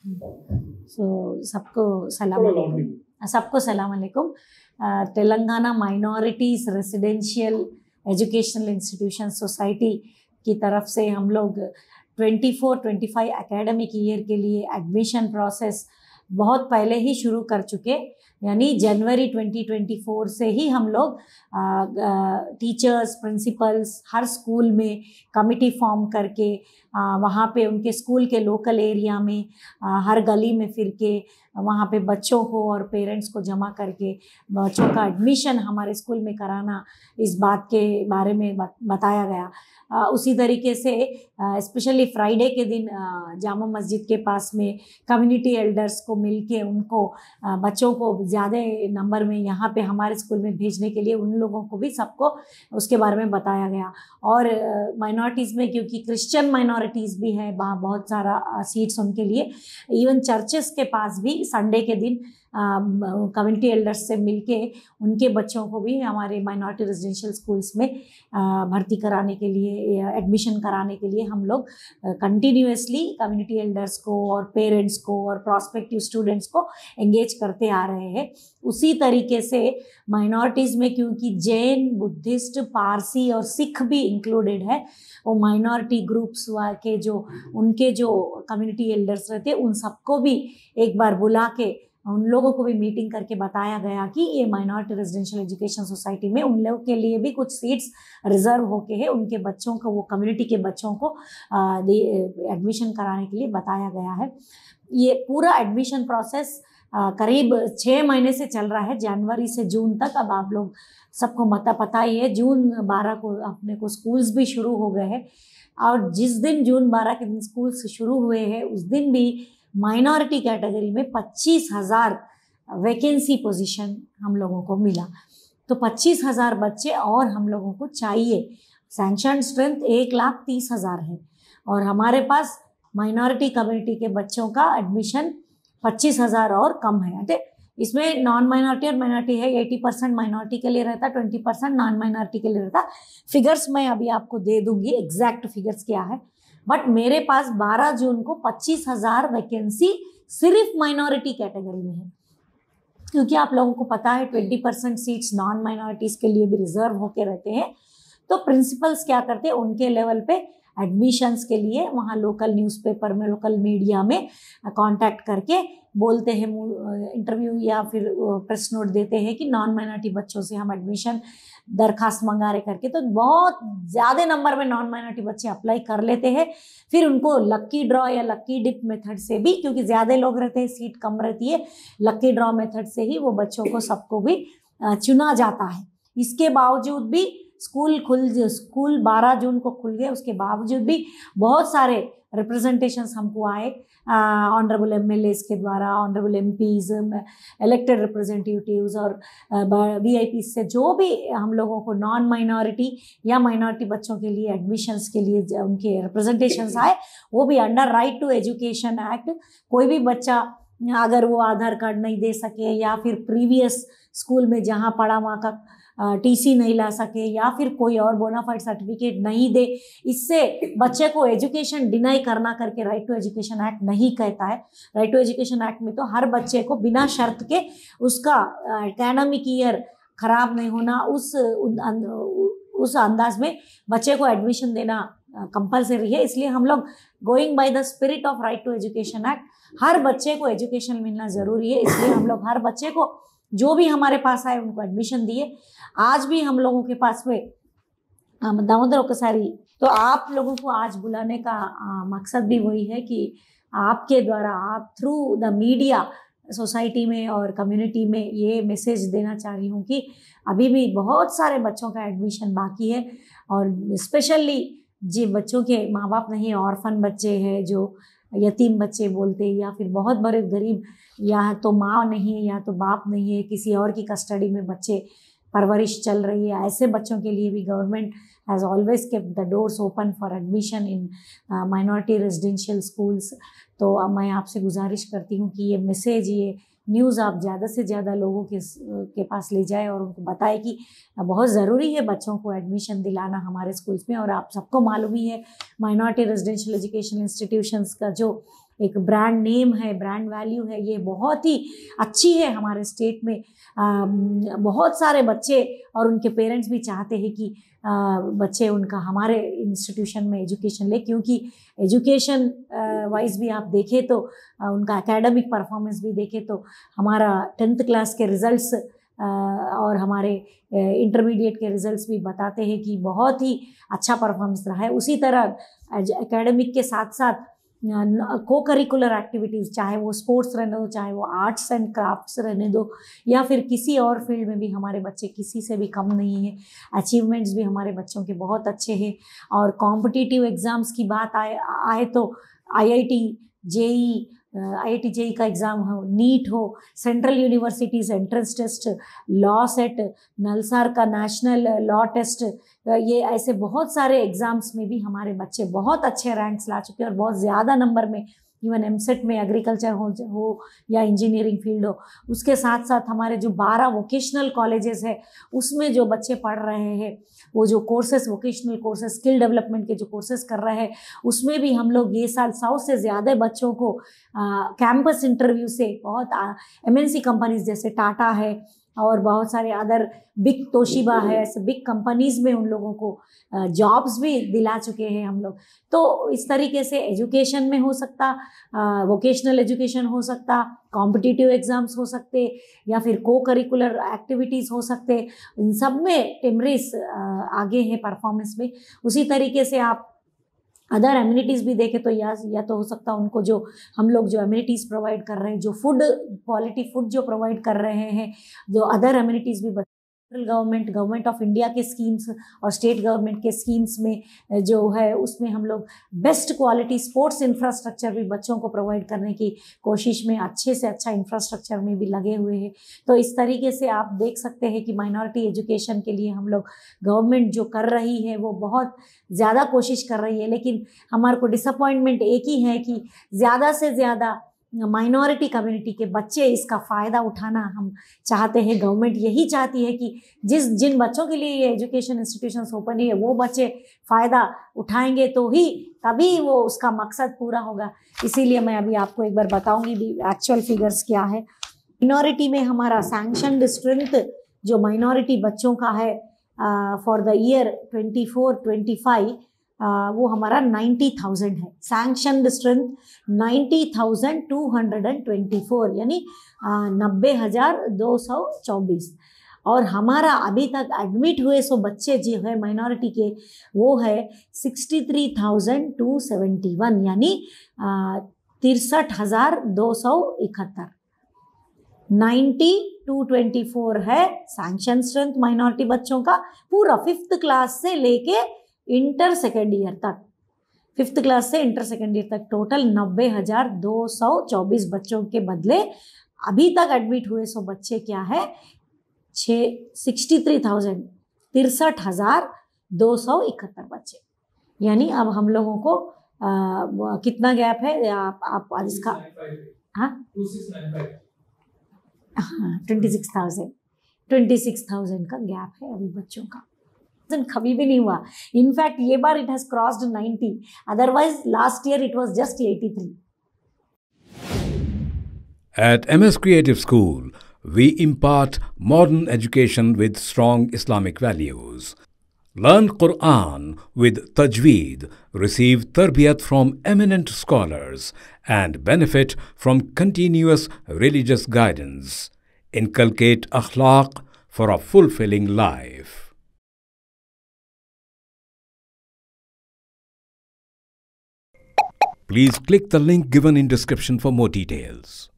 सो सबको सलाम अलैकुम। Telangana minorities residential educational institution society की तरफ से हम लोग 24-25 एकेडमिक ईयर के लिए एडमिशन प्रोसेस बहुत पहले ही शुरू कर चुके, यानी जनवरी 2024 से ही हम लोग टीचर्स, प्रिंसिपल्स हर स्कूल में कमिटी फॉर्म करके वहाँ पे उनके स्कूल के लोकल एरिया में हर गली में फिर के वहाँ पे बच्चों को और पेरेंट्स को जमा करके बच्चों का एडमिशन हमारे स्कूल में कराना, इस बात के बारे में बताया गया। उसी तरीके से स्पेशली फ्राइडे के दिन जामा मस्जिद के पास में कम्युनिटी एल्डर्स को मिलके उनको बच्चों को ज़्यादा नंबर में यहाँ पे हमारे स्कूल में भेजने के लिए उन लोगों को भी सबको उसके बारे में बताया गया। और माइनॉरिटीज़ में क्योंकि क्रिश्चियन माइनॉरिटीज़ भी है, वहाँ बहुत सारा सीट्स उनके लिए, इवन चर्चेस के पास भी संडे के दिन कम्युनिटी एल्डर्स से मिलके उनके बच्चों को भी हमारे माइनॉरिटी रेजिडेंशियल स्कूल्स में भर्ती कराने के लिए, एडमिशन कराने के लिए हम लोग कंटिन्यूसली कम्युनिटी एल्डर्स को और पेरेंट्स को और प्रॉस्पेक्टिव स्टूडेंट्स को एंगेज करते आ रहे हैं। उसी तरीके से माइनॉरिटीज़ में क्योंकि जैन, बुद्धिस्ट, पारसी और सिख भी इंक्लूडेड है, वो माइनॉरिटी ग्रुप्स के जो उनके जो कम्युनिटी एल्डर्स रहते हैं उन सबको भी एक बार बुला के उन लोगों को भी मीटिंग करके बताया गया कि ये माइनॉरिटी रेजिडेंशियल एजुकेशन सोसाइटी में उन लोगों के लिए भी कुछ सीट्स रिजर्व होके है, उनके बच्चों को, वो कम्युनिटी के बच्चों को एडमिशन कराने के लिए बताया गया है। ये पूरा एडमिशन प्रोसेस करीब 6 महीने से चल रहा है, जनवरी से जून तक। अब आप लोग सबको पता ही है, जून 12 को अपने को स्कूल्स भी शुरू हो गए हैं, और जिस दिन जून 12 के दिन स्कूल्स शुरू हुए हैं उस दिन भी माइनॉरिटी कैटेगरी में 25,000 वैकेंसी पोजीशन हम लोगों को मिला। तो 25,000 बच्चे और हम लोगों को चाहिए। सैंक्शन स्ट्रेंथ 1,30,000 है और हमारे पास माइनॉरिटी कम्युनिटी के बच्चों का एडमिशन 25,000 और कम है। इसमें नॉन माइनॉरिटी और माइनॉरिटी है, 80% माइनॉरिटी के लिए रहता, 20% नॉन माइनॉरिटी के लिए रहता। फिगर्स मैं अभी आपको दे दूंगी, एग्जैक्ट फिगर्स क्या है, बट मेरे पास 12 जून को 25,000 वैकेंसी सिर्फ माइनॉरिटी कैटेगरी में है। क्योंकि आप लोगों को पता है 20% सीट्स नॉन माइनॉरिटीज़ के लिए भी रिजर्व होके रहते हैं। तो प्रिंसिपल्स क्या करते हैं, उनके लेवल पे एडमिशन्स के लिए वहाँ लोकल न्यूज़पेपर में, लोकल मीडिया में कांटेक्ट करके बोलते हैं, इंटरव्यू या फिर प्रेस नोट देते हैं कि नॉन माइनॉरिटी बच्चों से हम एडमिशन दरखास्त मंगा रहे करके। तो बहुत ज़्यादा नंबर में नॉन माइनॉरिटी बच्चे अप्लाई कर लेते हैं। फिर उनको लक्की ड्रॉ या लक्की डिप मेथड से भी, क्योंकि ज़्यादा लोग रहते हैं, सीट कम रहती है, लक्की ड्रॉ मेथड से ही वो बच्चों को सबको भी चुना जाता है। इसके बावजूद भी स्कूल 12 जून को खुल गए, उसके बावजूद भी बहुत सारे रिप्रेजेंटेशंस हमको आए ऑनरेबल एमएलएस के द्वारा, ऑनरेबल एमपीज, इलेक्टेड रिप्रेजेंटेटिव्स और वीआईपी से जो भी हम लोगों को नॉन माइनॉरिटी या माइनॉरिटी बच्चों के लिए एडमिशन्स के लिए उनके रिप्रेजेंटेशंस आए, वो भी under right to education act. कोई भी बच्चा अगर वो आधार कार्ड नहीं दे सके या फिर प्रीवियस स्कूल में जहाँ पढ़ा वहाँ का टीसी नहीं ला सके या फिर कोई और बोनाफाइड सर्टिफिकेट नहीं दे, इससे बच्चे को एजुकेशन डिनाई करना करके राइट टू एजुकेशन एक्ट नहीं कहता है। राइट टू एजुकेशन एक्ट में तो हर बच्चे को बिना शर्त के उसका एकेडमिक ईयर खराब नहीं होना, उस अंदाज में बच्चे को एडमिशन देना कंपलसरी है। इसलिए हम लोग going by the spirit of right to education act, हर बच्चे को एजुकेशन मिलना ज़रूरी है। इसलिए हम लोग हर बच्चे को जो भी हमारे पास आए उनको एडमिशन दिए। आज भी हम लोगों के पास में दामोदर ओकसारी, तो आप लोगों को आज बुलाने का मकसद भी वही है कि आपके द्वारा, आप थ्रू द मीडिया सोसाइटी में और कम्युनिटी में ये मैसेज देना चाह रही हूँ कि अभी भी बहुत सारे बच्चों का एडमिशन बाकी है। और स्पेशली जिन बच्चों के माँ बाप नहीं, ऑर्फन बच्चे हैं, जो यतीम बच्चे बोलते हैं, या फिर बहुत बड़े गरीब, या तो माँ नहीं है या तो बाप नहीं है, किसी और की कस्टडी में बच्चे परवरिश चल रही है, ऐसे बच्चों के लिए भी government has always kept the doors open for admission in minority residential schools. तो मैं आपसे गुजारिश करती हूँ कि ये मैसेज, ये न्यूज़ आप ज़्यादा से ज़्यादा लोगों के पास ले जाए और उनको बताए कि बहुत ज़रूरी है बच्चों को एडमिशन दिलाना हमारे स्कूल्स में। और आप सबको मालूम ही है माइनॉरिटी रेजिडेंशियल एजुकेशन इंस्टीट्यूशंस का जो एक ब्रांड नेम है, ब्रांड वैल्यू है, ये बहुत ही अच्छी है हमारे स्टेट में। बहुत सारे बच्चे और उनके पेरेंट्स भी चाहते हैं कि बच्चे उनका हमारे इंस्टीट्यूशन में एजुकेशन ले, क्योंकि एजुकेशन वाइज भी आप देखें तो उनका एकेडमिक परफॉर्मेंस भी देखें तो हमारा 10th क्लास के रिजल्ट्स और हमारे इंटरमीडिएट के रिजल्ट्स भी बताते हैं कि बहुत ही अच्छा परफॉर्मेंस रहा है। उसी तरह एकेडमिक के साथ साथ को करिकुलर एक्टिविटीज़, चाहे वो स्पोर्ट्स रहने दो, चाहे वो आर्ट्स एंड क्राफ्ट्स रहने दो, या फिर किसी और फील्ड में भी हमारे बच्चे किसी से भी कम नहीं है। अचीवमेंट्स भी हमारे बच्चों के बहुत अच्छे हैं। और कॉम्पिटिटिव एग्ज़ाम्स की बात आए तो आईआईटी जेई का एग्ज़ाम हो, नीट हो, central universities entrance test, law SET, NALSAR का नेशनल लॉ टेस्ट, ये ऐसे बहुत सारे एग्ज़ाम्स में भी हमारे बच्चे बहुत अच्छे रैंक्स ला चुके हैं और बहुत ज़्यादा नंबर में, इवन एमसेट में एग्रीकल्चर हो या इंजीनियरिंग फील्ड हो। उसके साथ साथ हमारे जो 12 वोकेशनल कॉलेजेस है उसमें जो बच्चे पढ़ रहे हैं, वो जो courses, vocational courses, skill development के जो कोर्सेस कर रहे हैं, उसमें भी हम लोग ये साल 100 से ज़्यादा बच्चों को कैंपस इंटरव्यू से बहुत एमएनसी कंपनीज जैसे टाटा है और बहुत सारे अदर बिग तोशिबा है, ऐसे बिग कंपनीज़ में उन लोगों को जॉब्स भी दिला चुके हैं हम लोग। तो इस तरीके से एजुकेशन में हो सकता, वोकेशनल एजुकेशन हो सकता, कॉम्पिटिटिव एग्ज़ाम्स हो सकते, या फिर को करिकुलर एक्टिविटीज़ हो सकते, इन सब में टिमरिस आगे है परफॉर्मेंस में। उसी तरीके से आप अदर एम्यूनिटीज़ भी देखें तो या तो हो सकता है उनको जो हम लोग जो एम्यूनिटीज़ प्रोवाइड कर रहे हैं, जो फूड क्वालिटी फूड जो प्रोवाइड कर रहे हैं, जो अदर एम्यूनिटीज़ भी सेंट्रल गवर्नमेंट ऑफ इंडिया के स्कीम्स और स्टेट गवर्नमेंट के स्कीम्स में जो है उसमें हम लोग बेस्ट क्वालिटी स्पोर्ट्स इंफ्रास्ट्रक्चर भी बच्चों को प्रोवाइड करने की कोशिश में अच्छे से अच्छा इंफ्रास्ट्रक्चर में भी लगे हुए हैं। तो इस तरीके से आप देख सकते हैं कि माइनॉरिटी एजुकेशन के लिए हम लोग गवर्नमेंट जो कर रही है वो बहुत ज़्यादा कोशिश कर रही है, लेकिन हमारे को डिसअपॉइंटमेंट एक ही है कि ज़्यादा से ज़्यादा माइनॉरिटी कम्युनिटी के बच्चे इसका फ़ायदा उठाना हम चाहते हैं। गवर्नमेंट यही चाहती है कि जिन बच्चों के लिए ये एजुकेशन इंस्टीट्यूशंस ओपन है वो बच्चे फ़ायदा उठाएंगे तो ही तभी वो उसका मकसद पूरा होगा। इसीलिए मैं अभी आपको एक बार बताऊंगी भी एक्चुअल फिगर्स क्या है। माइनॉरिटी में हमारा सैंक्शनड स्ट्रेंथ जो माइनॉरिटी बच्चों का है फॉर द ईयर 24-25 वो हमारा 90,000 है। सैंक्शनड स्ट्रेंथ 90,224 यानी 90,224। और हमारा अभी तक एडमिट हुए सो बच्चे जो है माइनॉरिटी के वो है 63,271 यानी 63,271। 90,224 है सैंक्शन स्ट्रेंथ माइनॉरिटी बच्चों का पूरा 5th क्लास से लेके इंटर सेकेंड ईयर तक, 5th क्लास से इंटर सेकेंड ईयर तक टोटल 90,224 बच्चों के बदले अभी तक एडमिट हुए सो बच्चे क्या है 63,271 बच्चे। यानी अब हम लोगों को कितना गैप है आप इसका, हाँ 26,000 का गैप है अभी बच्चों का। कभी भी नहीं हुआ। इनफैक्ट ये बार it has crossed 90, otherwise last year it was just 83। At MS Creative School, we impart modern education with strong Islamic values. Learn Quran with Tajweed, receive tarbiyat from eminent scholars, and benefit from continuous religious guidance. Inculcate akhlaq for a fulfilling life. Please click the link given in description for more details.